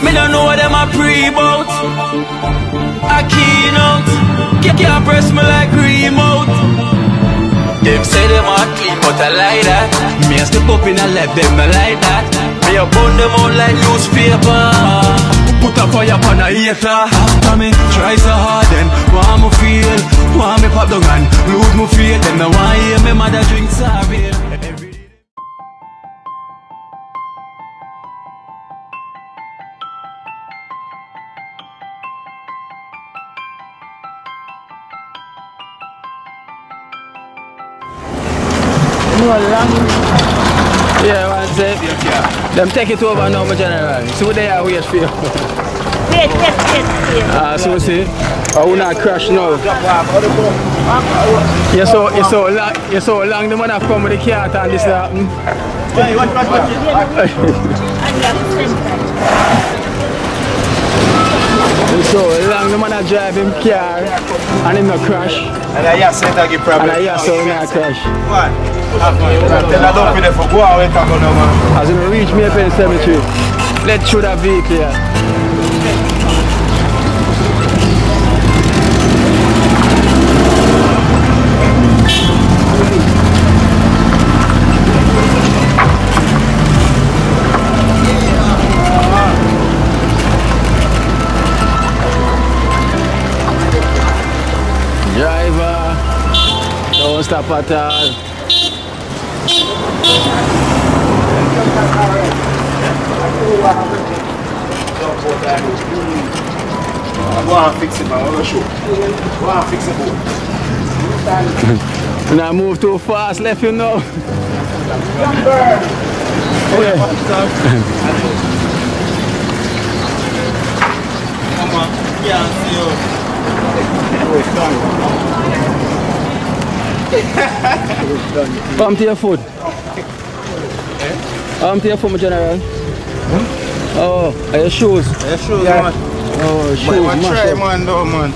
Me don't know what them a pre-bout. A keynote. Can't press me like remote. Them say them a clean, but I like that. Me a step up in a left, them I like that. Me a burn them out like newspaper. Put a fire upon a hater. After me try so hard, then want me feel, want me pop down and lose me faith. Them no want hear me mother drink sorry. Yeah, one sec. Them take it over now, my general. See what they are wait for you. Wait. So we see. I will not crash now. You're so long the man have come with the car and this happen. So long the man have drive him car and him not crash. And I hear center give problem. And I hear so not crash. What? Tell I don't feel for go away and go now, man. As you reach Maple Cemetery, let's shoot that vehicle here. Driver, don't stop at all. Go and fix it, man. I'm gonna show. Go and fix it. Now move too fast, left you know. Come on, can't see you. Arm to your foot. Arm to your foot, my general. Oh, are your shoes? Your shoes, Yeah. man. Oh, shoes, Man, try, man, though, man.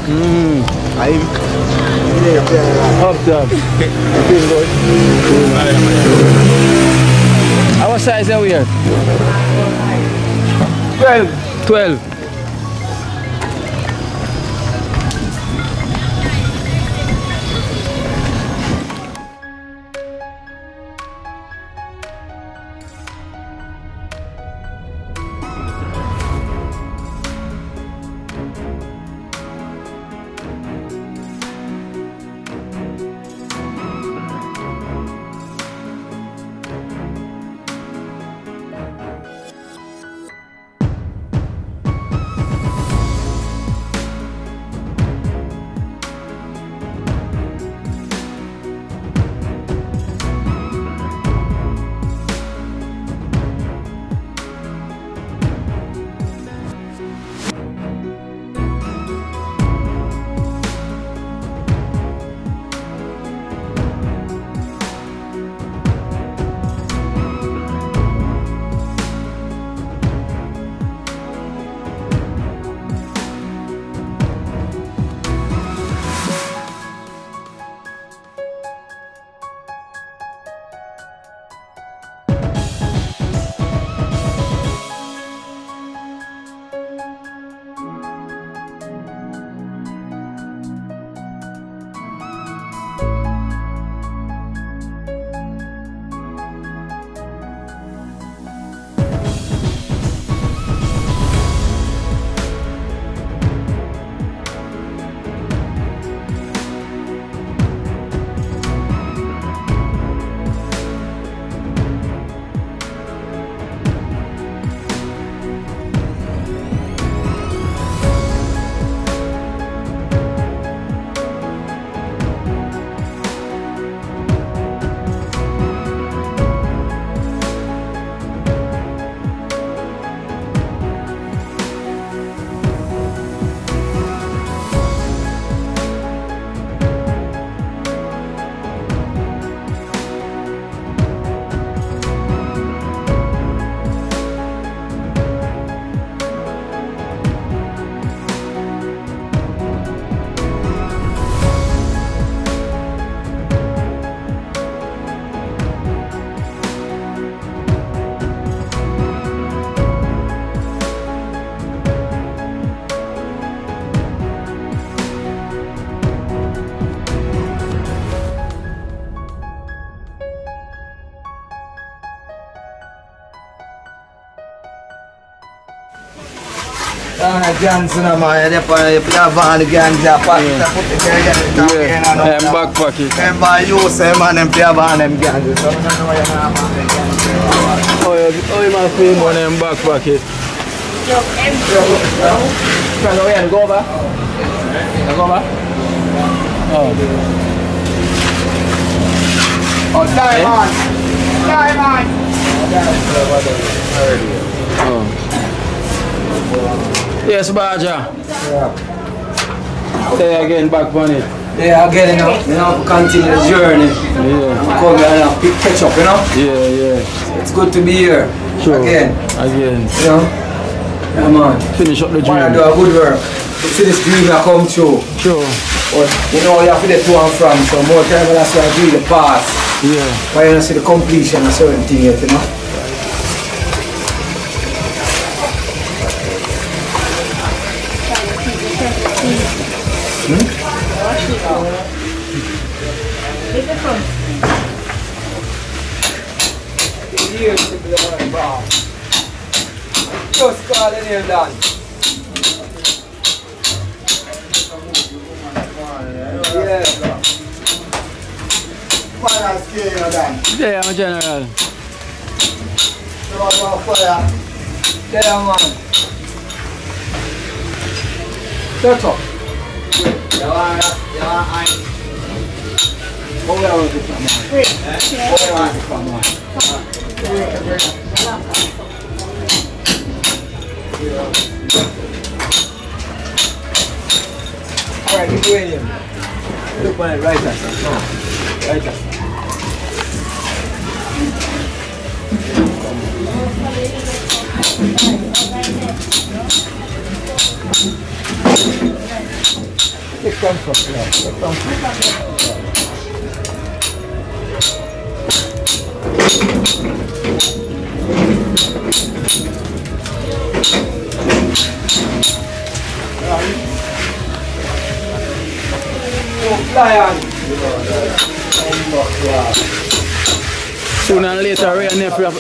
I'm up there. Feel good. What size are we here? 12. 12. Guns, man. You have all the guns in your pocket. Put the guns in the back pocket. Remember, you say, man, them play all them guns. So, I don't know why you're not man. Oh, you my film on them back pocket. Go over. Go over. Oh, Diamond! Diamond! Oh. Yes, Baja. Yeah. Say again, back on it. Yeah, again, you know, continue the journey. Yeah. Come here and catch up, you know? Yeah, yeah. It's good to be here. Sure. Again. Again. You know? Yeah, man. Finish up the Wanna journey. do a good work. You see this dream that come true. Sure. But you know you have to get to and from, so more time that's why I do the past. Yeah. But you don't see the completion of certain things yet, you know? Years to be on bar. Just calling here, Dan. Yeah. Yeah, I'm a general. Yeah, man. That's all. What we are with this one, man? What we are with this one, man? Alright, keep going here. Look on it, right there. No. Right there. It comes from here. It comes from Sooner and later, Ray and Nephew have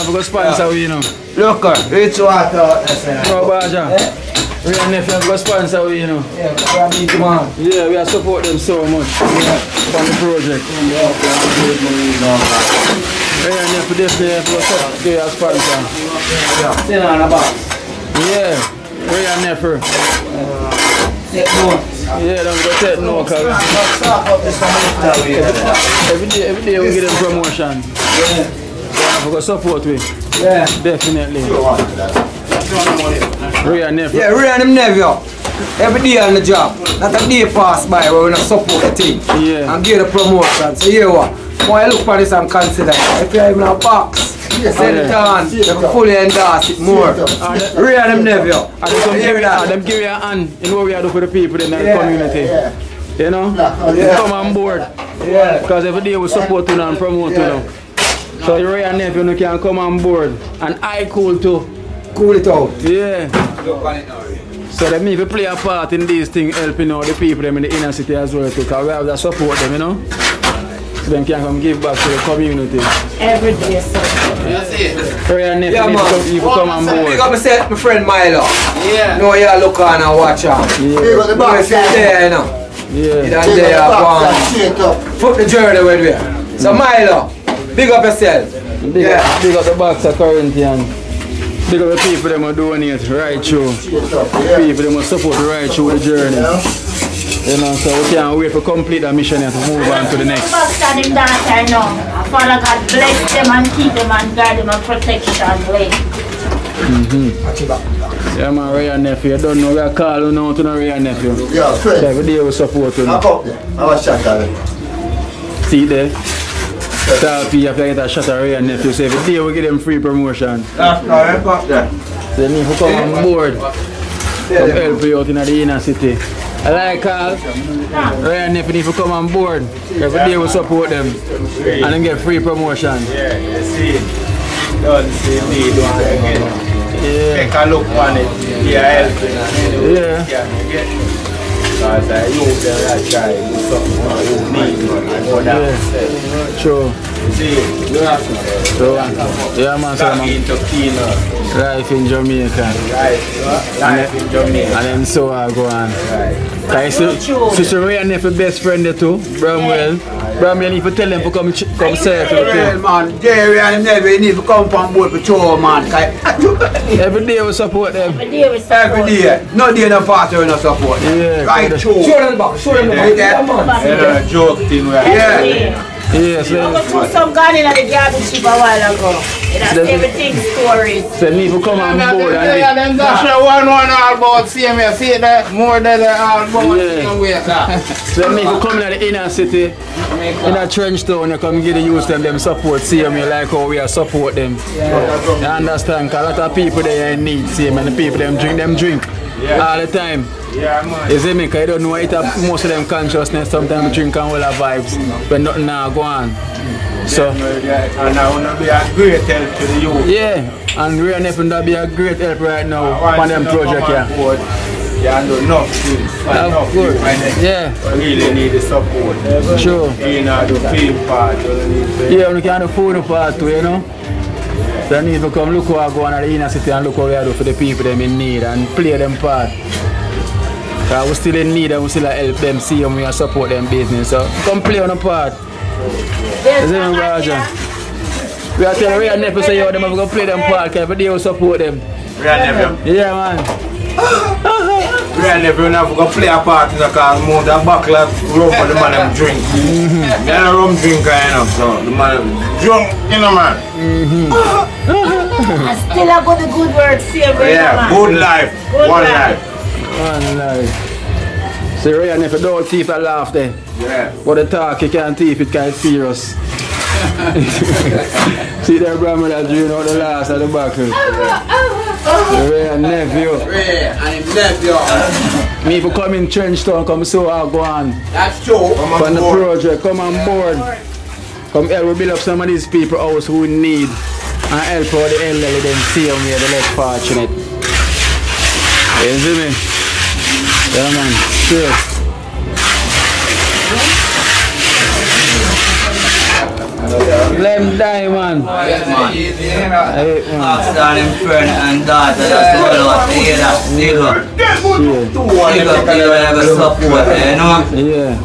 to go sponsor you, you know. Look, it's water. No, Baja. Ray and Nephew have to go sponsor you, know. Yeah, we need to man. Yeah, we have support them so much. Yeah. On the project. Ray and Nephew definitely have to go support as sponsor. Yeah. Sit on the box. Yeah, Ray and Nephew. Take note. Yeah, don't go take no, cause every day we get them promotion. Yeah. We go support we. Yeah. Definitely. Ray and Nephew. Yeah, Ray and him nephew. Every day on the job. Not a day pass by where we don't support the team. Yeah. And give the promotion. So here what? When you look for this and consider if you're even a box. Send it on, you can fully endorse it more. Ray and them nephew. And them give you a hand in what we are doing for the people in the community. Yeah. You know? Yeah. Come on board. Yeah. Because every day we support you and promote you now. So Ray and Nephew you can come on board. And I cool too. Cool it out. Yeah. So they need to play a part in these things, helping out the people them in the inner city as well too. Because we have to support them, you know? So they can come give back to the community. Every day, so. Ray and Nephew you come on board. Big up myself, my friend Milo. Yeah. No, you look on and watch out. Yeah. You there, you know. Yeah. You done there, foot the journey with me. So Milo, big up yourself. Big up the box of Corinthian. Big up the people that are doing it right through. People that must support right through the journey. You know, so we can't wait to complete that mission and to move on to the next. Father God bless them and keep them and guide them and protection. Yeah, man, Ray and Nephew, you don't know we are calling out to the Ray and Nephew. Yeah, friend. So every day we support you. I'll come there. I'll have a shot at it. See there? So you have to get a shot at Ray and Nephew. So every day we get them free promotion. No, I'm up there. So they need to come on board. Come help you out in the inner city. I like Carl. Ray and Nephew need to come on board. Every day we support them. And then get free promotion. Yeah, you see. Don't see me doing it again. Yeah. Take a look on it. Yeah, helping. Yeah. Because I use them that try to do something you need more than True. So, yeah, man, so life in Jamaica. Life in Jamaica. And then so I go on. Sister Ray and nephew best friend there too, Bramwell. Bramwell, you need to tell them to come say to the Well, man, Jerry and Neville need to come on board for show, man. every day we support them. Every day we support. Every day. No day no party we no support. Yeah, Right, show. Show them the back. Show them the back. Joke thing where Yeah. Yes, I got to some gun in the garden ship a while ago. That's everything stories. so need to come on board and yeah, them dash one all about same here. See that more than all about same way. so need to come in the inner city, in a trench town, you come give the youth them support, see them, you like how we are support them. You understand? Cause a lot of people they are in need, see them, and the people them drink all the time. Yeah, man. You see me? Cause you don't know it have most of them consciousness, sometimes drink and all the vibes, but nothing now go on. So and I want to be a great help to the youth. yeah, and we are nothing to be a great help right now on them project here. Yeah, do enough things. Of course. Yeah. I really need the support. Sure. You know, the film part. Yeah, we can afford the part too, you know. So I need to come look how I go on the inner city and look what we are doing for the people them in need and play them part. Because we still in need and we still help them see them, we support them business. So come play on the part. Is it Roger? We are telling we are never say yo, them have to play them part because every day we support them. We are never. Yeah man. We are never going to play a part in the car. More than buckle of rum for the man them drink. Yeah, a rum drinker, you know. So the man drunk, you know, man. I still have got the good words here, Yeah, good life. Good One life. life. One life. So Ray and if you don't teeth a laugh there. Yeah. But the talk you can't teeth it kind of serious. See their grandmother doing out the last of the buckle. Ray and nephew. Ray and him nephew. Me if you come in Trenchtown, come so I'll go on. That's true. From the project, come on board. Come help we build up some of these people house who need and help out the elderly them see them here, the less fortunate. You see me? Yeah man, straight. Let him die, man. After him friend and daughter, that's all what they hear that still up. Still up to you have a support, you know? Yeah.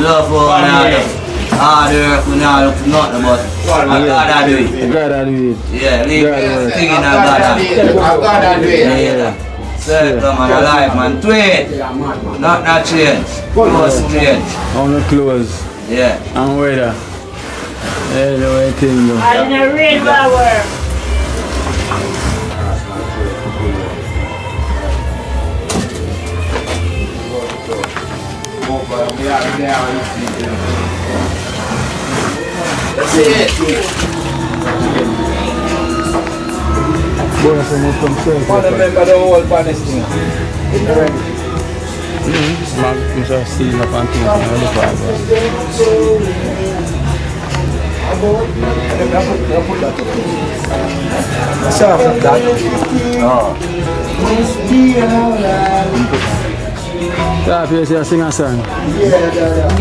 Love for one another. Hard work, we not look for nothing but I gotta do it. Gotta do it. Yeah, leave this thing in I gotta do it. Yeah. Circle man, alive man, tweet. Not change. Close change. On the clothes. Yeah. And weather. Yeah, the way thing though. And in the rain power. That's it. Boy, from from circle. Want to remember the whole Palestine. I'm just seeing up and things on the Soft that. Yeah, if you see a singer song.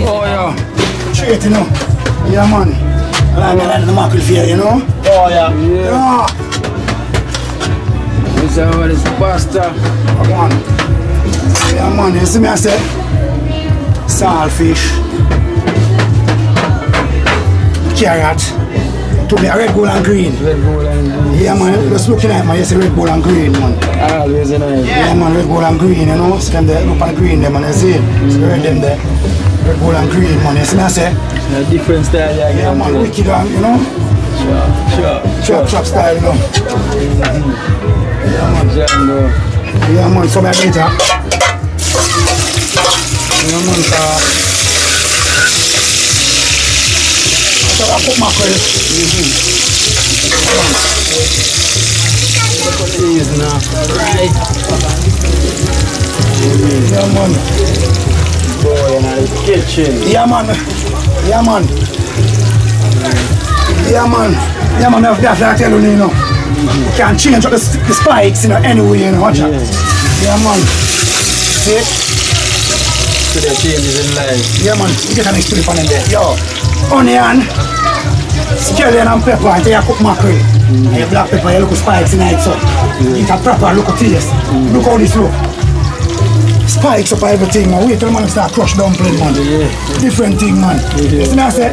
Oh yeah. Straight, you know. Yeah, man. Like the mackerel fear, you know. Oh yeah. Yeah. This is what is pasta. Come on. Yeah, man. You see me, I said? Saltfish. Carrot. To me, a red, gold and green. Red Bull and green. Yeah, man. Just looking at man, you see red, gold and green, man. Always in it. Yeah, man. Red, gold and green, you know. See them there. Look at the green there, man. You see? See red them there. Red, gold and green, man. You see me, I say? A different style you Yeah, get man. into it. Wicked one, you know. Chop style, you know. Yeah, man. Jando. Yeah, man, so bad later. Yeah, man, so I put mackerel. Cheese now. Right. Yeah, man. Boy, in the kitchen. Yeah, man. Yeah, man. Yeah, man. Yeah, man, that's what I tell you, you know. You can change up the spikes, you know, anyway, you know, watch out. Yeah, man. See? To the changes in life. Yeah, man. You get an experience on them there. Yo, onion. scallion and pepper until you cook mackerel. And your black pepper, you look at spikes in it, so eat a proper look at taste. Look how this look. Spikes up everything, man. Wait till the man start crush dumpling, man. Different thing, man. You see me I say?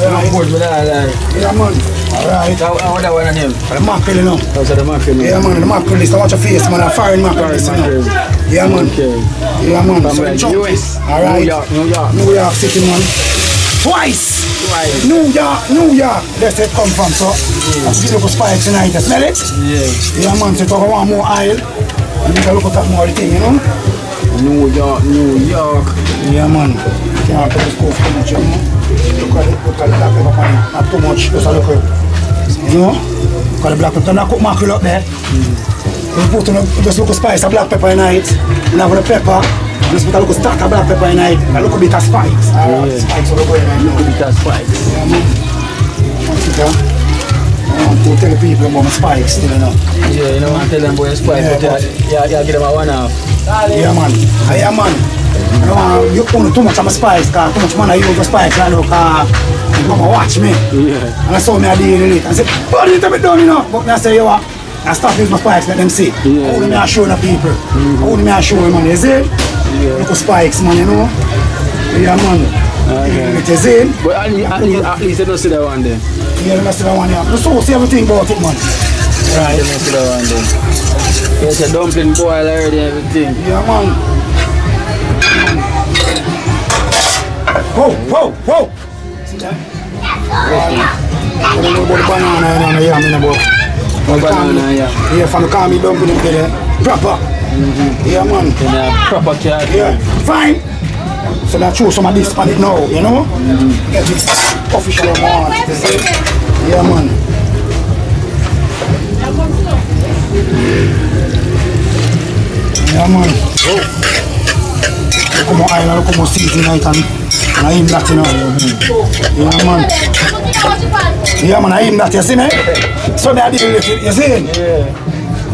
Yeah, man. Alright. How that one on him? The mackerel, you know. How's the mackerel? Yeah, man, the mackerel is. Watch your face, man. A foreign mackerel is, you know. Yeah, man. Yeah, man. From So like US. alright. New York City, man. Twice. New York. That's where it come from, so. That's the little spikes tonight. You smell it? Yeah. Yeah, man. So if I want more oil, you need to look at more thing, you know. New York. Yeah, man. Can't put this cough too much, you know. Look at the black pepper on it. Not too much, just a little. You know? Look at the black pepper. Don't cook mackerel up there. You put on just look at spice of black pepper in it. And have the pepper. Just put a little stack of black pepper in it. And look a bit of spikes. Alright, spikes will go in it. Look a bit of spikes. Yeah, man. I want to tell the people about my spikes still, you know. Yeah, you know, I tell them about your spikes, but you give them a one half. Yeah, man. Yeah, man. I don't want you own too much of my spice, because too much money I use for spice, you know, because you come and watch me. Yeah. And I saw me a deal in it. I said, but it's a bit done, you know. But I say, you what? I stop using my spikes, let them see. Yeah. Only me I show the people. Only me I show them, man. You see? Look at spikes, man, you know. Yeah, man. Okay. It is in. But at least you don't see that one there. Yeah, you don't see that one, yeah. Just so see everything about it, man. Right. You don't see that one there. There's a dumpling boil already and everything. Yeah, man. Whoa. See that? I don't know about the banana, you know, yeah, I mean, about Banana, yeah. Yeah, from the car, me dumpling there. Proper. Yeah, man. In a proper cat. Yeah, fine. So I choose some of this on it now, you know? Get it official amount, you see? Yeah, man. Yeah, man. Look how much oil, look how much seasoning I can. And I aim that, you know. Yeah, man. Yeah, man, I aim that, you see me? So I did lift it, you see? Yeah.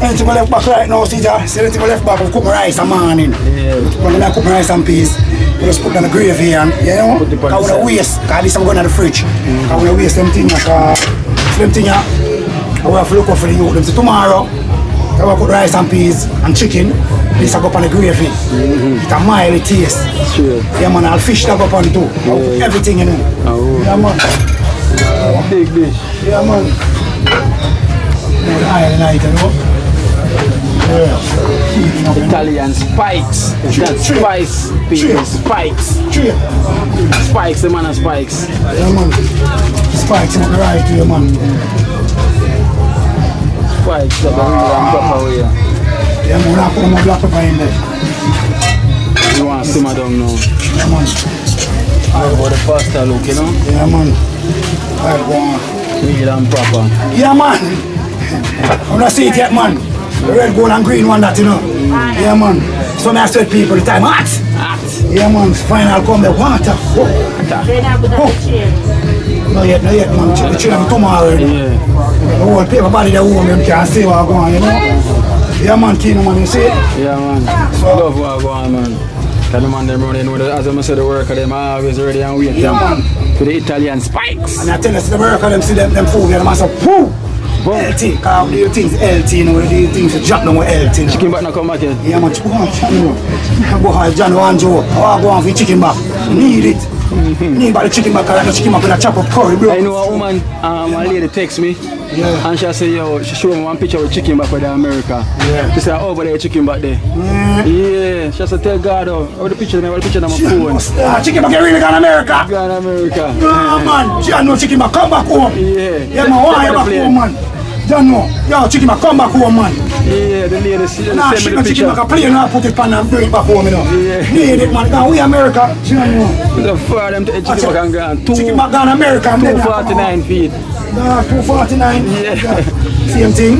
Anything I left back right now, see that? See anything I left back, I cook my rice in the morning. Yeah. When I cook my rice and peas, I just put down the gravy and, you know? Because I want to waste, because this I'm going to the fridge. I want to waste them things, because them things, I will have to look out for the youth. Them say tomorrow, I will put rice and peas and chicken, this I go up on the gravy. It's a mild taste. Sure. Yeah, man, I'll fish that up on too. I'll put everything in it. Oh. Yeah, man. Big dish. Yeah, man. Iron night, you know? Yeah. Italian spikes. That spice, people. Spikes. Spikes, the man of spikes. Yeah, man. Spikes in the right here, man. Spikes, that are really proper way. Yeah, man, I put my black pepper in there. You want to simmer down now? Yeah, man. How about the pasta look, you know? Yeah, man. Alright, go on. Real and proper. Yeah, man. I'm not see it yet, man. The red, gold and green one that, you know. Yeah, man. So I said people the time, hot. Yeah, man. Final come the water. No yet, man. The children tomorrow. Yeah. The whole paper body the home, them can't see what going on, you know. Yeah, man, Kino, man, you see it? Yeah, man. Love what go on, man. Because the man them running, as I said, the worker them always ready and waiting. Yeah, man. For the Italian spikes. And I tell us the worker them see them food, they must say, whoo! LT, because the things LT, you know, the things drop down with LT. You know. Chicken back not come back yet? Yeah, man, boy, John Wanjo, I go on for chicken back. Need it. Need about the chicken back, because the chicken back with a chop up curry, bro. I know a woman, a lady text me. Yeah. And she say, yo, she showed me one picture with chicken back with America. Yeah. She said, over there, chicken back there. Yeah. She said, tell God, over the picture on my phone. Chicken back really gone America. Gone America. Yeah, man. John know chicken back, come back home. Yeah. Yeah, man, why you back home, man? John know. Yo, chicken back, come back home, man. Yeah, the lady sent nah, me the chicken picture. back a plane and put it on and bring it back home, you know. Yeah. Need it, man. Because we America, John know. The far them to chicken back and gone. Chicken back gone America. 249 feet. Nah, 249. Yeah. Same thing.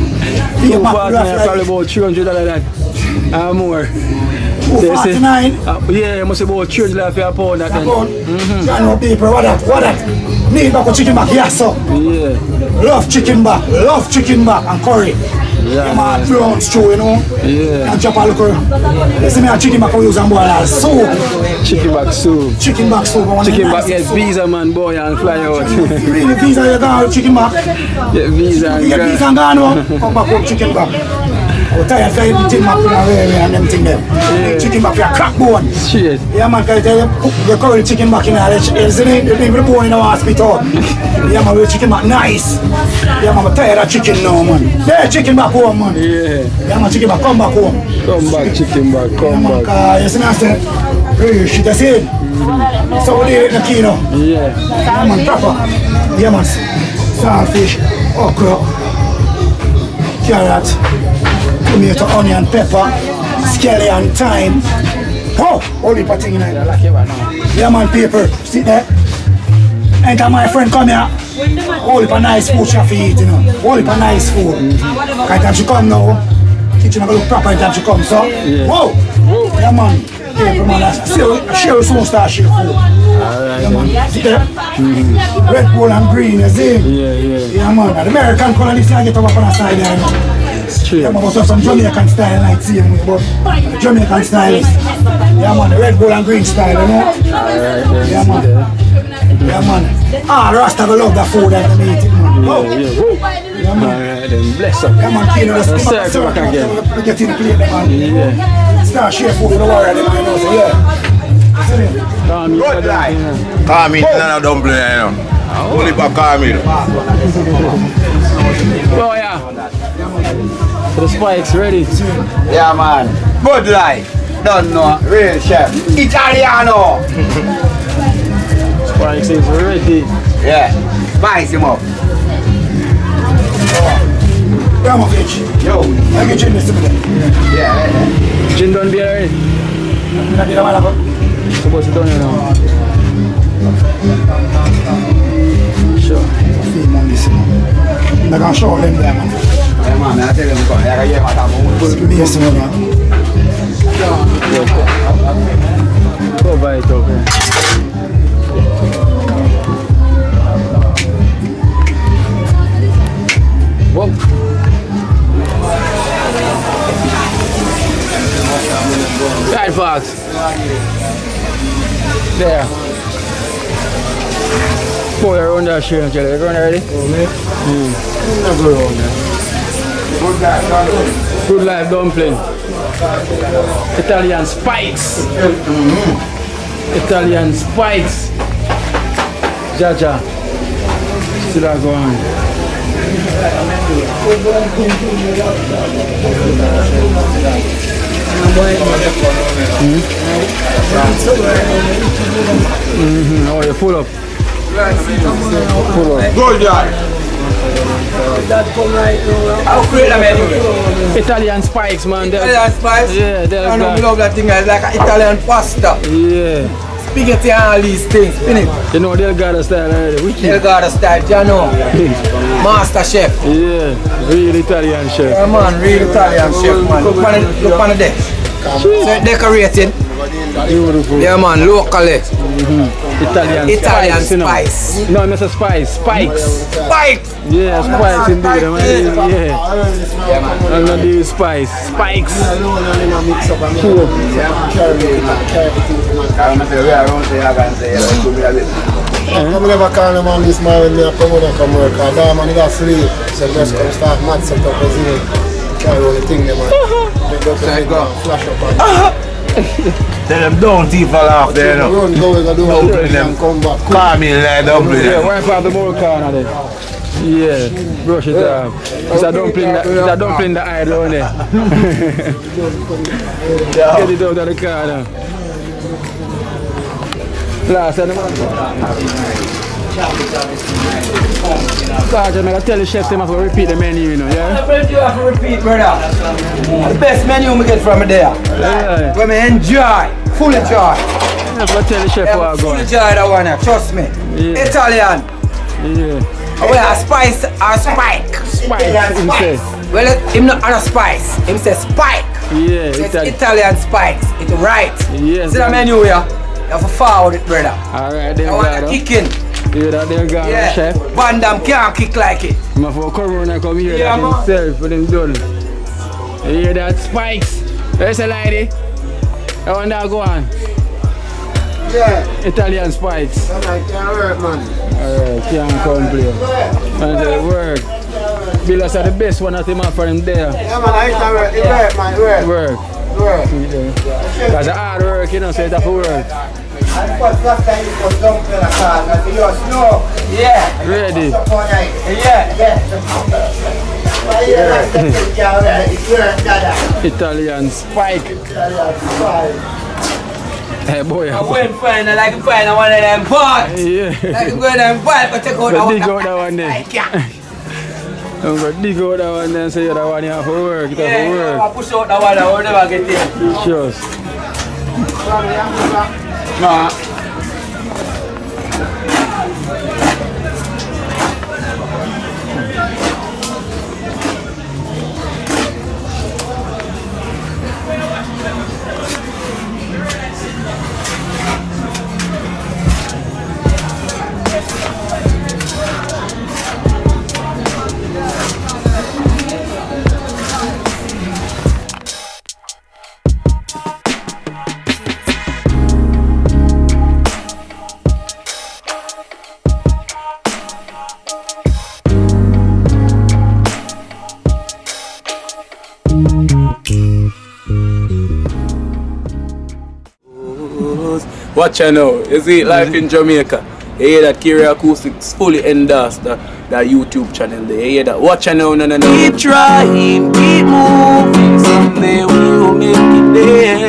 249, probably about $300 that. More. 249. Yeah, must be about $300 for a pound that then. John know people, what that? Need back with chicken back, yes sir. Yeah. Love chicken back and curry. Yeah, man, brown stew, you know. Yeah. And chop a little. You see me a chicken back we use and boil as soup. Chicken back soup. Chicken back soup. Chicken back, get visa man boy and fly out. Really visa you gone with chicken back? Get visa and Get visa and gone home. Come back with chicken back. I'm tired of eating chicken back and them thing there. Chicken back for a crack bone. Shit. Yeah man, can I tell you, you curry chicken back in there, you leave the bone in the hospital. Yeah man, we chicken back nice. Yeah man, I'm tired of chicken now man. There, chicken back home man. Yeah. Yeah man, chicken back, come back home. Come back, chicken back, come back. You see me I said, hey, shit I said. So we did it in the kino. Yeah. Yeah man, proper. Yeah man, saltfish, okra, carrot, tomato, onion, pepper, scallion, thyme. Oh, holy thing in there. Yeah man, paper, see there? Enter my friend, come here. Holy nice food she have to eat, you know. Holy nice food. Right time she come now, kitchen gonna look proper time she come, so. Whoa! Yeah man, paper man, share soon start share food. Yeah man, see there? Red, gold and green, you see? Yeah man, the American color this I get over on the side there, you know. Yeah, man, but some Jamaican style like see him, but Jamaican style is. Yeah man, the red, gold and green style, you know? Yeah man. Yeah man. Ah, Rasta will love that food and they eat it man. Oh. Yeah man. Alright then, bless up. Yeah man, Kino, let's circle back again. Get in the plate man. Yeah. Start share food for the warrior, they might know, so yeah. Good life. Calm it, no dumpling, you know. Only for calm it. Oh yeah. So the spikes ready? Yeah man. Good life. Don't know. Real chef. Italiano. Spikes is ready. Yeah. Spice him up. Ramovich. Yo. I get you this minute. Yeah. Gin done be already? Supposed to done you now. Sure. Film on this man. I'm gonna show them there man. Yeah man, I tell them to come. I get my time. Yes man. Go buy it up here. Whoa. Right box. There. Pour it around that shrimp jelly. You going already? Good life dumpling. Italian spikes. Italian spikes. Jaja. Still are going. Oh, you're full up. Full up. Good guy. How great am I doing? Italian spikes, man. Italian spice? Yeah, they're I know we love that thing. It's like an Italian pasta. Yeah. Spaghetti and all these things. Finish. You know Delgado style already. Wicked. Delgado style, you know. Master chef. Yeah, real Italian chef. Yeah man, real Italian chef man. Look on the deck. So it's decorated. Beautiful. Yeah man, locally. Italian spice. You know? No, it's a spice. Spikes. Spikes. Yeah, spice indeed. Yeah. Yeah man. I'm gonna do spice. Spikes. Cool. I never call them on this man when they come and come work. Because that man he got sleep. So just come start mad set up as he carry all the thing them man. They go to the flash up on Tell them don't eat fall off there, you know. Run, go and do Dumpling them. come back. Calm it like dumpling Yeah, them. wipe out the more corner there. Yeah, brush it off. It's a dumpling the eye down there. Get it out of the corner. Last time, Sergeant, I tell the chef them have to repeat the menu, you know, yeah? You have to repeat, brother. The best menu we get from there. Yeah. When we enjoy, full enjoy. You have to tell the chef what I Full got. enjoy that one, trust me. Yeah. Italian. Yeah. Well, a spice or spike. Spike, him say. Well, him not on a spice. Him say spike. Yeah, So it's Italian spikes. It's right. Yes. See the menu here? You have to forward it, brother. Alright, I then, want a brother. chicken. You hear that there, guy, Yeah. chef? Van Damme can't kick like it. I'm for Corona come here Yeah, that man. himself with him done. You hear that Spikes? There's a lady. I want that go on. Yeah. Italian Spikes. That night can't work, man. Alright, can't complain. And they work. Billas are the best one that him have for him there. Yeah, man, I can't work. It work, man. It work. Work. Work. Because it's hard work, you know, so it have to work. And first last time it was dump in the car. I said, yo, snow. Yeah. Ready. Up all night. Yeah. Italian Spike. Hey boy. I went find like you find one of them pots. Yeah. Like you go in them pipe and take out But the dig out that one there. I'm going to dig out that one there and say that one you have to work. It have to Yeah, work. I push out that one, I will never get in. Sure. Nah. Watch out now, you see Life in Jamaica. You hear that Kerry Acoustics fully endorsed that YouTube channel there. You hear that? Watch out now, no. Keep trying, keep moving. Someday we will make it there.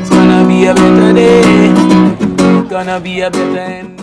It's gonna be a better day. It's gonna be a better end.